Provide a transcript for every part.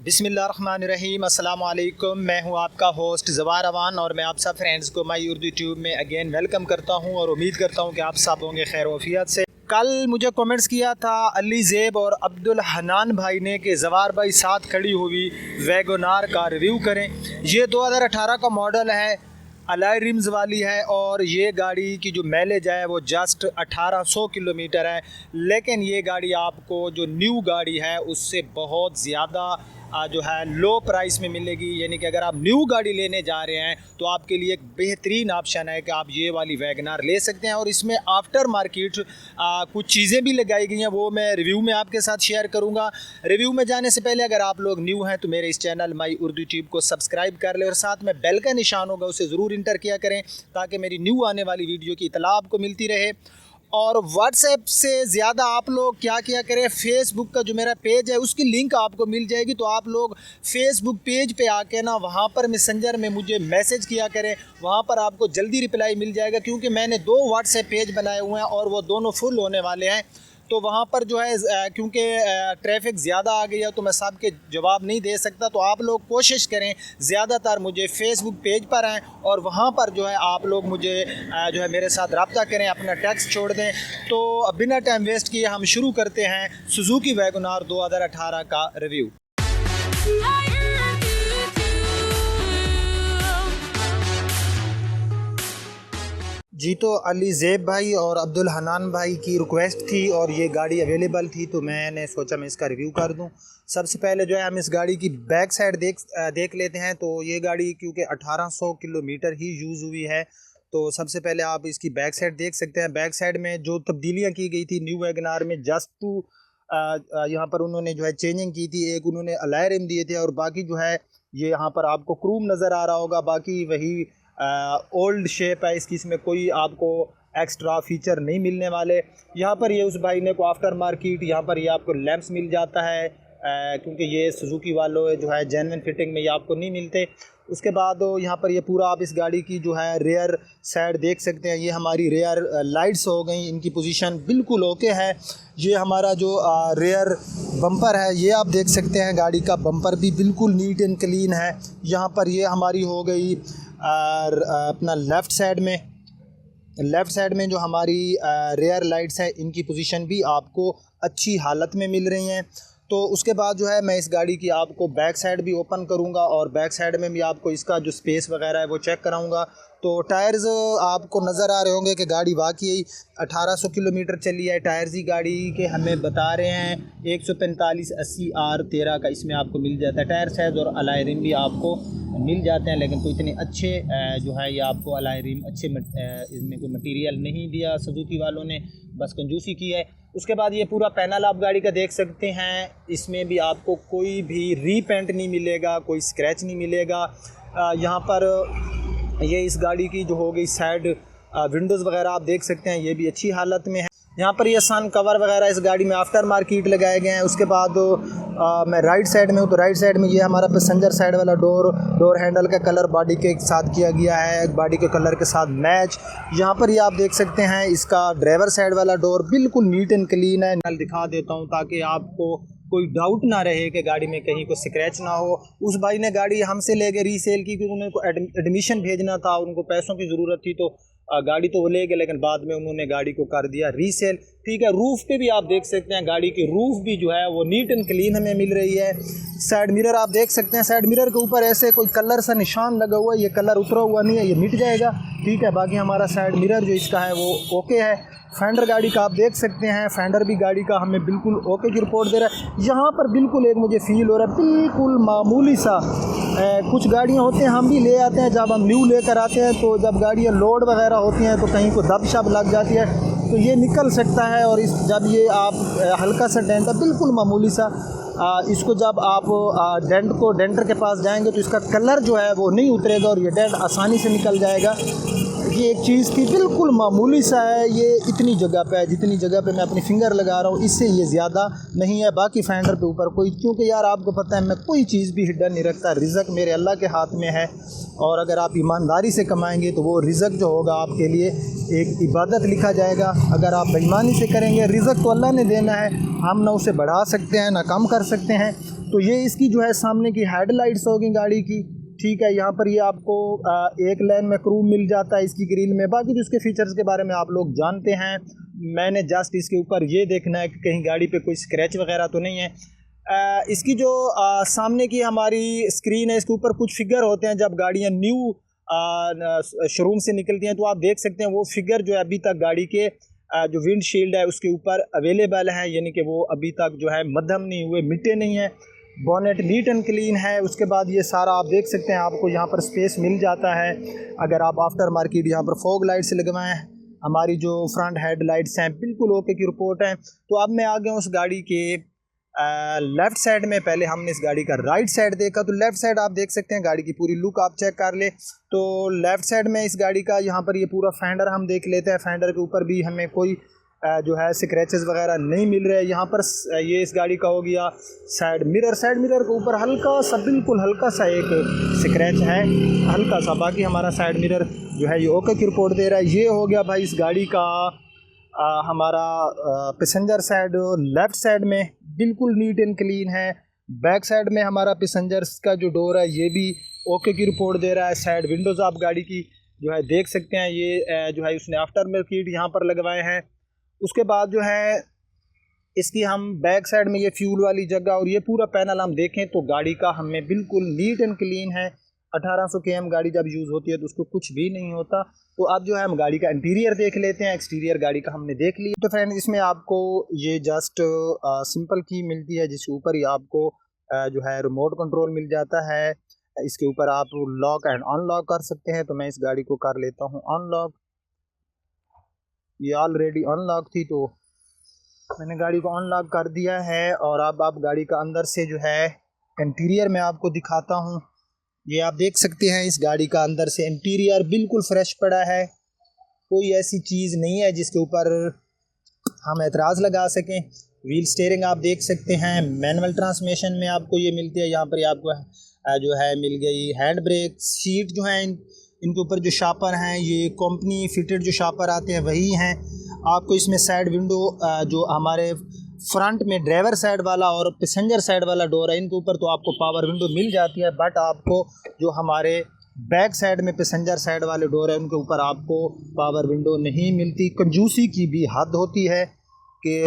बिस्मिल्लाहिर्रहमानिर्रहीम, अस्सलाम वालेकुम। मैं हूं आपका होस्ट ज़वार अवान और मैं आप सब फ्रेंड्स को माई उर्दू ट्यूब में अगेन वेलकम करता हूं और उम्मीद करता हूं कि आप सब होंगे खैर वफ़ियत से। कल मुझे कमेंट्स किया था अली ज़ेब और अब्दुल हनान भाई ने कि ज़वार भाई साथ खड़ी हुई वैगोनार का रिव्यू करें। ये 2018 का मॉडल है, अलाई रिम्स वाली है और ये गाड़ी की जो माइलेज है वो जस्ट 1800 किलोमीटर है। लेकिन ये गाड़ी आपको जो न्यू गाड़ी है उससे बहुत ज़्यादा जो है लो प्राइस में मिलेगी। यानी कि अगर आप न्यू गाड़ी लेने जा रहे हैं तो आपके लिए एक बेहतरीन ऑप्शन है कि आप ये वाली वैगनार ले सकते हैं। और इसमें आफ्टर मार्केट कुछ चीज़ें भी लगाई गई हैं, वो मैं रिव्यू में आपके साथ शेयर करूंगा। रिव्यू में जाने से पहले अगर आप लोग न्यू हैं तो मेरे इस चैनल माई उर्दू ट्यूब को सब्सक्राइब कर लें और साथ में बेल का निशान होगा उसे ज़रूर इंटर किया करें ताकि मेरी न्यू आने वाली वीडियो की इतला आपको मिलती रहे। और व्हाट्सएप से ज़्यादा आप लोग क्या किया करें, फेसबुक का जो मेरा पेज है उसकी लिंक आपको मिल जाएगी, तो आप लोग फेसबुक पेज पे आके ना वहाँ पर मैसेंजर में मुझे मैसेज किया करें, वहाँ पर आपको जल्दी रिप्लाई मिल जाएगा। क्योंकि मैंने 2 व्हाट्सएप पेज बनाए हुए हैं और वो दोनों फुल होने वाले हैं। तो वहाँ पर जो है क्योंकि ट्रैफिक ज़्यादा आ गई है तो मैं सब के जवाब नहीं दे सकता। तो आप लोग कोशिश करें ज़्यादातर मुझे फेसबुक पेज पर आएँ और वहाँ पर जो है आप लोग मुझे जो है मेरे साथ रब्ता करें, अपना टेक्स्ट छोड़ दें। तो बिना टाइम वेस्ट किए हम शुरू करते हैं सुजुकी वैगोनार 2018 का रिव्यू। जी, तो अली ज़ेब भाई और अब्दुल हनान भाई की रिक्वेस्ट थी और ये गाड़ी अवेलेबल थी तो मैंने सोचा मैं इसका रिव्यू कर दूं। सबसे पहले जो है हम इस गाड़ी की बैक साइड देख लेते हैं। तो ये गाड़ी क्योंकि 1800 किलोमीटर ही यूज़ हुई है तो सबसे पहले आप इसकी बैक साइड देख सकते हैं। बैक साइड में जो तब्दीलियाँ की गई थी न्यू वैगनार में, जस्ट टू यहाँ पर उन्होंने जो है चेंजिंग की थी। एक उन्होंने अलाई रिम दिए थे और बाकी जो है ये यहाँ पर आपको क्रूम नज़र आ रहा होगा, बाकी वही ओल्ड शेप है इसकी, इसमें कोई आपको एक्स्ट्रा फीचर नहीं मिलने वाले। यहाँ पर ये उस भाई ने को आफ्टर मार्केट यहाँ पर ये आपको लैंप्स मिल जाता है क्योंकि ये सुजुकी वालों जो है जेन्युइन फिटिंग में ये आपको नहीं मिलते। उसके बाद यहाँ पर ये पूरा आप इस गाड़ी की जो है रेयर साइड देख सकते हैं। ये हमारी रेयर लाइट्स हो गई, इनकी पोजीशन बिल्कुल ओके है। ये हमारा जो रेयर बम्पर है ये आप देख सकते हैं, गाड़ी का बम्पर भी बिल्कुल नीट एंड क्लीन है। यहाँ पर ये हमारी हो गई अपना लेफ़्ट साइड में जो हमारी रेयर लाइट्स हैं इनकी पोजीशन भी आपको अच्छी हालत में मिल रही हैं। तो उसके बाद जो है मैं इस गाड़ी की आपको बैक साइड भी ओपन करूंगा और बैक साइड में भी आपको इसका जो स्पेस वगैरह है वो चेक कराऊंगा। तो टायर्स आपको नज़र आ रहे होंगे कि गाड़ी वाकई 1800 किलोमीटर चली है। टायर्स ही गाड़ी के हमें बता रहे हैं 145/80 R13 का इसमें आपको मिल जाता है टायर साइज़, और अलाई रिम भी आपको मिल जाते हैं। लेकिन कोई इतने अच्छे जो है ये आपको अलाई रिम अच्छे इसमें कोई मटेरियल नहीं दिया सुजुकी वालों ने, बस कंजूसी की है। उसके बाद ये पूरा पैनल आप गाड़ी का देख सकते हैं, इसमें भी आपको कोई भी रीपेंट नहीं मिलेगा, कोई स्क्रैच नहीं मिलेगा। यहाँ पर ये इस गाड़ी की जो हो गई साइड विंडोज़ वगैरह आप देख सकते हैं, ये भी अच्छी हालत में है। यहाँ पर ये सन कवर वगैरह इस गाड़ी में आफ्टर मार्केट लगाए गए हैं। उसके बाद मैं राइट साइड में हूँ तो राइट साइड में ये हमारा पैसेंजर साइड वाला डोर हैंडल का कलर बॉडी के साथ किया गया है, बॉडी के कलर के साथ मैच। यहाँ पर ये आप देख सकते हैं इसका ड्राइवर साइड वाला डोर बिल्कुल नीट एंड क्लीन है। नल दिखा देता हूँ ताकि आपको कोई डाउट ना रहे कि गाड़ी में कहीं को स्क्रैच ना हो। उस भाई ने गाड़ी हमसे ले गए रीसेल की क्योंकि उनको एडमिशन भेजना था, उनको पैसों की ज़रूरत थी तो गाड़ी तो वो ले गए, लेकिन बाद में उन्होंने गाड़ी को कर दिया रीसेल। ठीक है, रूफ़ पे भी आप देख सकते हैं गाड़ी की रूफ़ भी जो है वो नीट एंड क्लीन हमें मिल रही है। साइड मिरर आप देख सकते हैं, साइड मिरर के ऊपर ऐसे कोई कलर सा निशान लगा हुआ है, ये कलर उतरा हुआ नहीं है, ये मिट जाएगा। ठीक है, बाकी हमारा साइड मिरर जो इसका है वो ओके है। फेंडर गाड़ी का आप देख सकते हैं, फेंडर भी गाड़ी का हमें बिल्कुल ओके की रिपोर्ट दे रहा है। यहाँ पर बिल्कुल एक मुझे फ़ील हो रहा है बिल्कुल मामूली सा, कुछ गाड़ियाँ होते हैं हम भी ले आते हैं, जब हम न्यू लेकर आते हैं तो जब गाड़ियाँ लोड वगैरह होती हैं तो कहीं को दब शब लग जाती है तो ये निकल सकता है। और जब ये आप हल्का सा डेंट है बिल्कुल मामूली सा, इसको जब आप डेंटर के पास जाएंगे तो इसका कलर जो है वो नहीं उतरेगा और ये डेंट आसानी से निकल जाएगा। ये एक चीज़ थी बिल्कुल मामूली सा है, ये इतनी जगह पे है जितनी जगह पे मैं अपनी फिंगर लगा रहा हूँ, इससे ये ज़्यादा नहीं है। बाकी फेंडर पे ऊपर कोई, क्योंकि यार आपको पता है मैं कोई चीज़ भी हिडन नहीं रखता, रिज़्क मेरे अल्लाह के हाथ में है और अगर आप ईमानदारी से कमाएंगे तो वो रिज़्क जो होगा आपके लिए एक इबादत लिखा जाएगा। अगर आप बेईमानी से करेंगे, रिज़्क तो अल्लाह ने देना है, हम ना उसे बढ़ा सकते हैं ना कम कर सकते हैं। तो ये इसकी जो है सामने की हेडलाइट्स होगी गाड़ी की, ठीक है। यहाँ पर ये आपको एक लेन में क्रूम मिल जाता है इसकी ग्रिल में। बाकी जो इसके फीचर्स के बारे में आप लोग जानते हैं, मैंने जस्ट इसके ऊपर ये देखना है कि कहीं गाड़ी पे कोई स्क्रैच वगैरह तो नहीं है। इसकी जो सामने की हमारी स्क्रीन है, इसके ऊपर कुछ फिगर होते हैं जब गाड़ियाँ न्यू शोरूम से निकलती हैं, तो आप देख सकते हैं वो फिगर जो है अभी तक गाड़ी के जो विंडशील्ड है उसके ऊपर अवेलेबल है, यानी कि वो अभी तक जो है मद्धम नहीं हुए, मिटे नहीं है। बॉनेट नीट एंड क्लीन है। उसके बाद ये सारा आप देख सकते हैं, आपको यहाँ पर स्पेस मिल जाता है। अगर आप आफ्टर मार्केट यहाँ पर फॉग लाइट्स लगवाएं, हमारी जो फ्रंट हेड लाइट्स हैं बिल्कुल ओके की रिपोर्ट है। तो अब मैं आ गया हूँ उस गाड़ी के लेफ़्ट साइड में। पहले हमने इस गाड़ी का राइट साइड देखा, तो लेफ़्ट साइड आप देख सकते हैं, गाड़ी की पूरी लुक आप चेक कर ले। तो लेफ़्ट साइड में इस गाड़ी का यहाँ पर ये पूरा फेंडर हम देख लेते हैं। फेंडर के ऊपर भी हमें कोई जो है स्क्रैचेस वगैरह नहीं मिल रहे। यहाँ पर ये इस गाड़ी का हो गया साइड मिरर के ऊपर हल्का सा, बिल्कुल हल्का सा एक स्क्रैच है, हल्का सा। बाकी हमारा साइड मिरर जो है ये ओके की रिपोर्ट दे रहा है। ये हो गया भाई इस गाड़ी का हमारा पैसेंजर साइड। लेफ़्ट साइड में बिल्कुल नीट एंड क्लीन है। बैक साइड में हमारा पैसेंजर्स का जो डोर है ये भी ओके की रिपोर्ट दे रहा है। साइड विंडोज़ आप गाड़ी की जो है देख सकते हैं, ये जो है उसने आफ्टर मार्केट यहाँ पर लगवाए हैं। उसके बाद जो है इसकी हम बैक साइड में ये फ्यूल वाली जगह और ये पूरा पैनल हम देखें तो गाड़ी का हमें बिल्कुल नीट एंड क्लीन है। 1800 km गाड़ी जब यूज़ होती है तो उसको कुछ भी नहीं होता। तो अब जो है हम गाड़ी का इंटीरियर देख लेते हैं। एक्सटीरियर गाड़ी का हमने देख लिया। तो फ्रेंड इसमें आपको ये जस्ट सिंपल की मिलती है, जिसके ऊपर ही आपको जो है रिमोट कंट्रोल मिल जाता है। इसके ऊपर आप लॉक एंड अनलॉक कर सकते हैं। तो मैं इस गाड़ी को कर लेता हूँ अनलॉक। ये ऑलरेडी अनलॉक थी तो मैंने गाड़ी को अनलॉक कर दिया है। और अब आप गाड़ी का अंदर से जो है इंटीरियर में आपको दिखाता हूँ। ये आप देख सकते हैं, इस गाड़ी का अंदर से इंटीरियर बिल्कुल फ्रेश पड़ा है। कोई ऐसी चीज़ नहीं है जिसके ऊपर हम एतराज़ लगा सकें। व्हील स्टीयरिंग आप देख सकते हैं, मैनुअल ट्रांसमिशन में आपको ये मिलती है। यहाँ पर आपको जो है मिल गई हैंड ब्रेक। सीट जो है इनके ऊपर जो शापर हैं ये कंपनी फिटेड जो शापर आते हैं वही हैं। आपको इसमें साइड विंडो जो हमारे फ्रंट में ड्राइवर साइड वाला और पैसेंजर साइड वाला डोर है, इनके ऊपर तो आपको पावर विंडो मिल जाती है। बट आपको जो हमारे बैक साइड में पैसेंजर साइड वाले डोर है उनके ऊपर आपको पावर विंडो नहीं मिलती। कंजूसी की भी हद होती है कि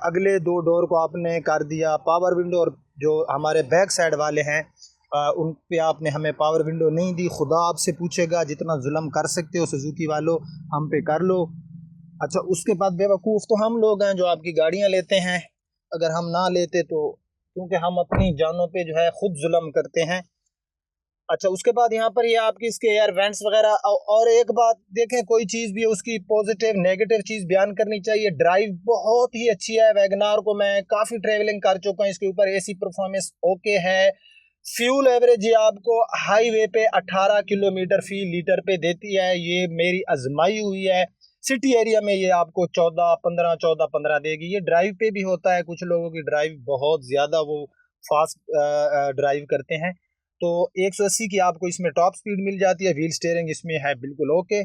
अगले दो डोर को आपने कर दिया पावर विंडो और जो हमारे बैक साइड वाले हैं उन पे आपने हमें पावर विंडो नहीं दी। खुदा आपसे पूछेगा, जितना जुल्म कर सकते हो सुजुकी वालों हम पे कर लो। अच्छा, उसके बाद बेवकूफ़ तो हम लोग हैं जो आपकी गाड़ियां लेते हैं। अगर हम ना लेते तो, क्योंकि हम अपनी जानों पे जो है ख़ुद जुल्म करते हैं। अच्छा, उसके बाद यहाँ पर ये आपकी इसके एयर वेंट्स वगैरह। और एक बात देखें, कोई चीज़ भी उसकी पॉजिटिव नेगेटिव चीज़ बयान करनी चाहिए। ड्राइव बहुत ही अच्छी है। वैगनार को मैं काफ़ी ट्रेवलिंग कर चुका हूँ, इसके ऊपर एसी परफॉर्मेंस ओके है। फ्यूल एवरेज ये आपको हाईवे पे 18 किलोमीटर फी लीटर पे देती है। ये मेरी आजमाई हुई है। सिटी एरिया में ये आपको 14-15 देगी। ये ड्राइव पे भी होता है, कुछ लोगों की ड्राइव बहुत ज़्यादा वो फास्ट ड्राइव करते हैं। तो 180 की आपको इसमें टॉप स्पीड मिल जाती है। व्हील स्टीयरिंग इसमें है बिल्कुल ओके।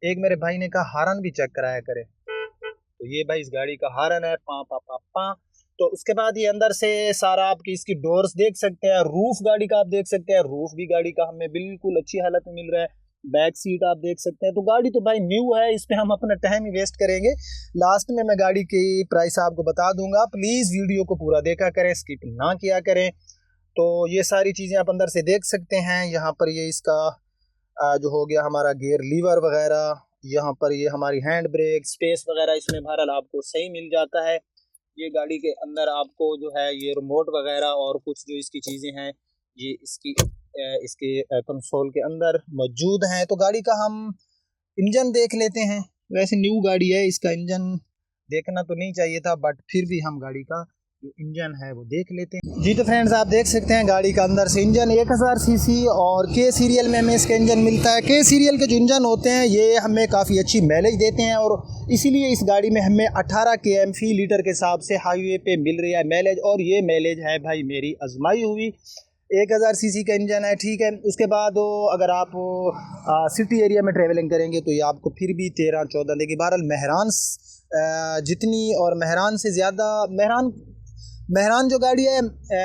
एक मेरे भाई ने कहा हारन भी चेक कराया करे, तो ये भाई इस गाड़ी का हारन है, पा पा पा पा। तो उसके बाद ये अंदर से सारा आपकी इसकी डोर्स देख सकते हैं। रूफ गाड़ी का आप देख सकते हैं, रूफ भी गाड़ी का हमें बिल्कुल अच्छी हालत में मिल रहा है। बैक सीट आप देख सकते हैं। तो गाड़ी तो भाई न्यू है, इस पे हम अपना टाइम ही वेस्ट करेंगे। लास्ट में मैं गाड़ी की प्राइस आपको बता दूंगा। प्लीज़ वीडियो को पूरा देखा करें, स्किप ना किया करें। तो ये सारी चीज़ें आप अंदर से देख सकते हैं। यहाँ पर ये इसका जो हो गया हमारा गियर लीवर वगैरह, यहाँ पर ये हमारी हैंड ब्रेक, स्पेस वगैरह इसमें बहरहाल आपको सही मिल जाता है। ये गाड़ी के अंदर आपको जो है ये रिमोट वगैरह और कुछ जो इसकी चीज़ें हैं ये इसके कंसोल के अंदर मौजूद हैं। तो गाड़ी का हम इंजन देख लेते हैं। वैसे न्यू गाड़ी है, इसका इंजन देखना तो नहीं चाहिए था, बट फिर भी हम गाड़ी का जो इंजन है वो देख लेते हैं। जी तो फ्रेंड्स आप देख सकते हैं गाड़ी का अंदर से इंजन 1000 सीसी और के सीरियल में हमें इसका इंजन मिलता है। के सीरियल के जो इंजन होते हैं ये हमें काफ़ी अच्छी माइलेज देते हैं और इसीलिए इस गाड़ी में हमें 18 km फी लीटर के हिसाब से हाईवे पे मिल रही है माइलेज। और ये माइलेज है भाई मेरी आजमाई हुई। 1000 सीसी का इंजन है, ठीक है। उसके बाद अगर आप सिटी एरिया में ट्रेवलिंग करेंगे तो ये आपको फिर भी 13-14 देगी। बहरहाल महरान जितनी और महरान से ज़्यादा, मेहरान जो गाड़ी है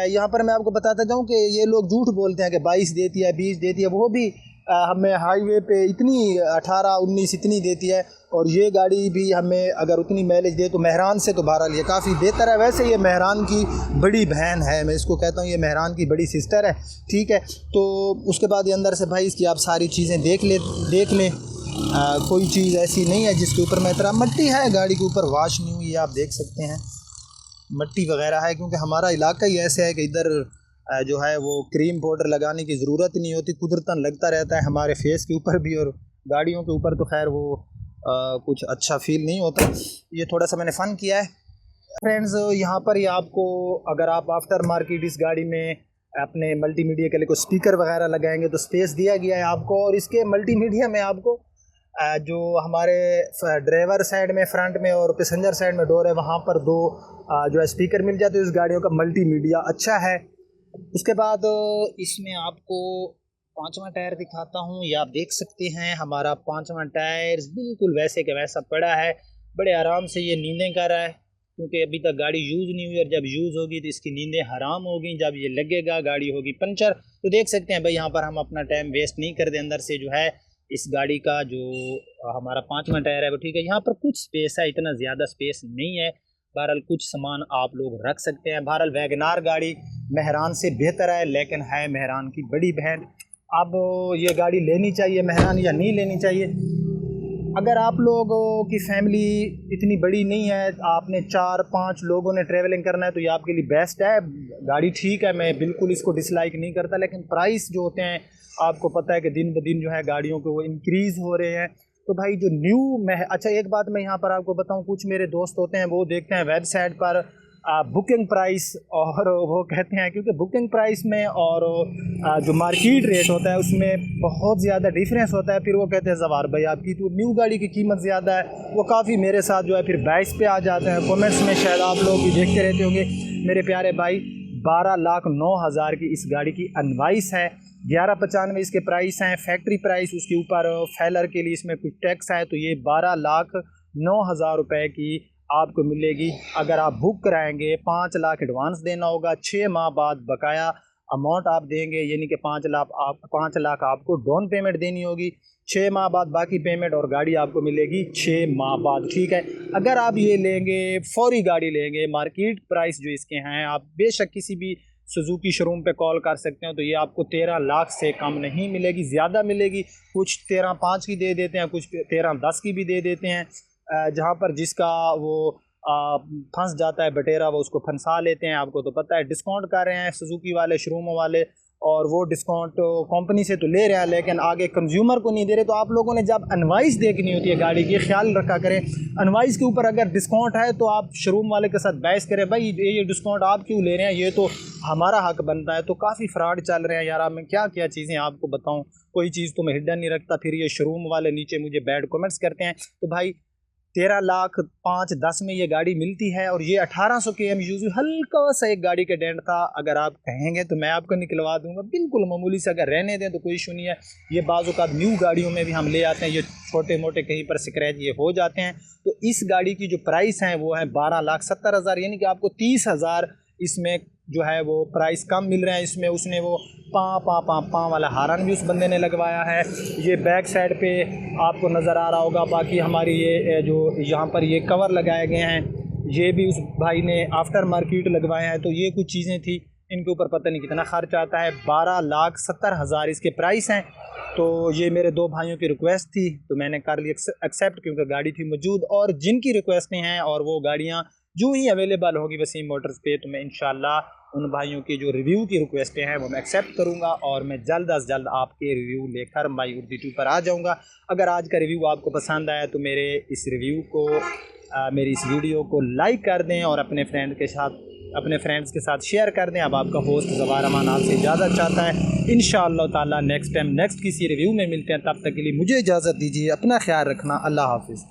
यहाँ पर मैं आपको बताता जाऊँ कि ये लोग झूठ बोलते हैं कि 22 देती है, 20 देती है, वो भी हमें हाईवे पे इतनी 18-19 इतनी देती है। और ये गाड़ी भी हमें अगर उतनी माइलेज दे तो मेहरान से तो बहरहाल ये काफ़ी बेहतर है। वैसे ये मेहरान की बड़ी बहन है, मैं इसको कहता हूँ ये मेहरान की बड़ी सिस्टर है, ठीक है। तो उसके बाद ये अंदर से भाई इसकी आप सारी चीज़ें देख लें। कोई चीज़ ऐसी नहीं है जिसके ऊपर मैं तरह मट्टी है गाड़ी के ऊपर, वाश नहीं हुई, आप देख सकते हैं मट्टी वगैरह है, क्योंकि हमारा इलाका ही ऐसे है कि इधर जो है वो क्रीम पाउडर लगाने की ज़रूरत नहीं होती, कुदरतन लगता रहता है हमारे फेस के ऊपर भी, और गाड़ियों के ऊपर तो खैर वो कुछ अच्छा फील नहीं होता। ये थोड़ा सा मैंने फ़न किया है फ्रेंड्स। यहाँ पर ही आपको अगर आप आफ्टर मार्केट इस गाड़ी में अपने मल्टीमीडिया के लिए कोई स्पीकर वगैरह लगाएंगे तो स्पेस दिया गया है आपको। और इसके मल्टीमीडिया में आपको जो हमारे ड्राइवर साइड में फ्रंट में और पैसेंजर साइड में डोर है वहाँ पर दो जो है स्पीकर मिल जाते हैं। इस गाड़ियों का मल्टीमीडिया अच्छा है। उसके बाद इसमें आपको पांचवा टायर दिखाता हूँ, ये आप देख सकते हैं हमारा पांचवा टायर बिल्कुल वैसे के वैसा पड़ा है, बड़े आराम से ये नींदें कर रहा है, क्योंकि अभी तक गाड़ी यूज़ नहीं हुई और जब यूज़ होगी तो इसकी नींदें हराम होगी। जब ये लगेगा गाड़ी होगी पंचर। तो देख सकते हैं भाई यहाँ पर हम अपना टाइम वेस्ट नहीं करते, अंदर से जो है इस गाड़ी का जो हमारा पांचवा टायर है वो ठीक है। यहाँ पर कुछ स्पेस है, इतना ज़्यादा स्पेस नहीं है, बहरहाल कुछ सामान आप लोग रख सकते हैं। बहरहाल वैगनार गाड़ी मेहरान से बेहतर है, लेकिन है मेहरान की बड़ी बहन। अब ये गाड़ी लेनी चाहिए मेहरान या नहीं लेनी चाहिए? अगर आप लोगों की फैमिली इतनी बड़ी नहीं है, आपने 4-5 लोगों ने ट्रैवलिंग करना है, तो ये आपके लिए बेस्ट है। गाड़ी ठीक है, मैं बिल्कुल इसको डिसलाइक नहीं करता, लेकिन प्राइस जो होते हैं आपको पता है कि दिन ब दिन जो है गाड़ियों के वो इंक्रीज़ हो रहे हैं। तो भाई जो अच्छा एक बात मैं यहाँ पर आपको बताऊँ, कुछ मेरे दोस्त होते हैं वो देखते हैं वेबसाइट पर बुकिंग प्राइस और वो कहते हैं, क्योंकि बुकिंग प्राइस में और जो मार्केट रेट होता है उसमें बहुत ज़्यादा डिफरेंस होता है। फिर वो कहते हैं जवार भाई आपकी तो न्यू गाड़ी की कीमत ज़्यादा है। वो काफ़ी मेरे साथ जो है फिर 22 पे आ जाते हैं। कमेंट्स में शायद आप लोग भी देखते रहते होंगे मेरे प्यारे भाई। 12,09,000 की इस गाड़ी की अनवाइस है, 1195 इसके प्राइस हैं, फैक्ट्री प्राइस उसके ऊपर फेलर के लिए इसमें कुछ टैक्स है, तो ये 12,09,000 रुपये की आपको मिलेगी। अगर आप बुक कराएंगे 5 लाख एडवांस देना होगा, 6 माह बाद बकाया अमाउंट आप देंगे, यानी कि 5 लाख आपको डाउन पेमेंट देनी होगी, 6 माह बाद बाकी पेमेंट, और गाड़ी आपको मिलेगी 6 माह बाद, ठीक है। अगर आप ये लेंगे फौरी गाड़ी लेंगे, मार्केट प्राइस जो इसके हैं, आप बेशक किसी भी सुजुकी शोरूम पे कॉल कर सकते हैं, तो ये आपको 13 लाख से कम नहीं मिलेगी, ज़्यादा मिलेगी। कुछ 13.5 की दे देते हैं, कुछ 13.10 की भी दे देते हैं। जहाँ पर जिसका वो फंस जाता है बटेरा वो उसको फंसा लेते हैं। आपको तो पता है डिस्काउंट कर रहे हैं सुजुकी वाले शोरूमों वाले, और वो डिस्काउंट कंपनी से तो ले रहे हैं लेकिन आगे कंज्यूमर को नहीं दे रहे। तो आप लोगों ने जब अनवाइस देखनी होती है गाड़ी की, ख्याल रखा करें अनवाइस के ऊपर अगर डिस्काउंट है तो आप शोरूम वाले के साथ बहस करें, भाई ये डिस्काउंट आप क्यों ले रहे हैं, ये तो हमारा हक बनता है। तो काफ़ी फ्रॉड चल रहे हैं यार। अब मैं क्या क्या चीज़ें आपको बताऊँ, कोई चीज़ तो मैं हिडन नहीं रखता, फिर ये शोरूम वाले नीचे मुझे बैड कमेंट्स करते हैं। तो भाई 13,05,10 में ये गाड़ी मिलती है, और ये 1800 km यूज़, हल्का सा एक गाड़ी का डेंट था। अगर आप कहेंगे तो मैं आपको निकलवा दूंगा, बिल्कुल मामूली से, अगर रहने दें तो कोई इशू नहीं है। ये बाज़-औक़ात न्यू गाड़ियों में भी हम ले आते हैं, ये छोटे मोटे कहीं पर स्क्रैच ये हो जाते हैं। तो इस गाड़ी की जो प्राइस है वो है 12,70,000, यानी कि आपको 30,000 इसमें जो है वो प्राइस कम मिल रहे हैं। इसमें उसने वो पा वाला हारन भी उस बंदे ने लगवाया है। ये बैक साइड पे आपको नज़र आ रहा होगा। बाकी हमारी ये जो यहाँ पर ये कवर लगाए गए हैं, ये भी उस भाई ने आफ्टर मार्केट लगवाए हैं। तो ये कुछ चीज़ें थी, इनके ऊपर पता नहीं कितना खर्च आता है। 12,70,000 इसके प्राइस हैं। तो ये मेरे 2 भाइयों की रिक्वेस्ट थी तो मैंने कर ली एक्सेप्ट, क्योंकि गाड़ी थी मौजूद। और जिनकी रिक्वेस्टें हैं और वो गाड़ियाँ जो ही अवेलेबल होगी वसीम मोटर्स पे, तो मैं इंशाल्लाह उन भाइयों की जो रिव्यू की रिक्वेस्टें हैं वो मैं एक्सेप्ट करूंगा, और मैं जल्द अज जल्द आपके रिव्यू लेकर माई उर्दू टू पर आ जाऊंगा। अगर आज का रिव्यू आपको पसंद आया तो मेरे इस रिव्यू को मेरी इस वीडियो को लाइक कर दें और अपने फ्रेंड्स के साथ शेयर कर दें। अब आपका होस्ट ज़वार अमान आपसे इजाज़त चाहता है। इंशाअल्लाह ताला नेक्स्ट टाइम नेक्स्ट किसी रिव्यू में मिलते हैं। तब तक के लिए मुझे इजाज़त दीजिए, अपना ख्याल रखना, अल्लाह हाफिज़।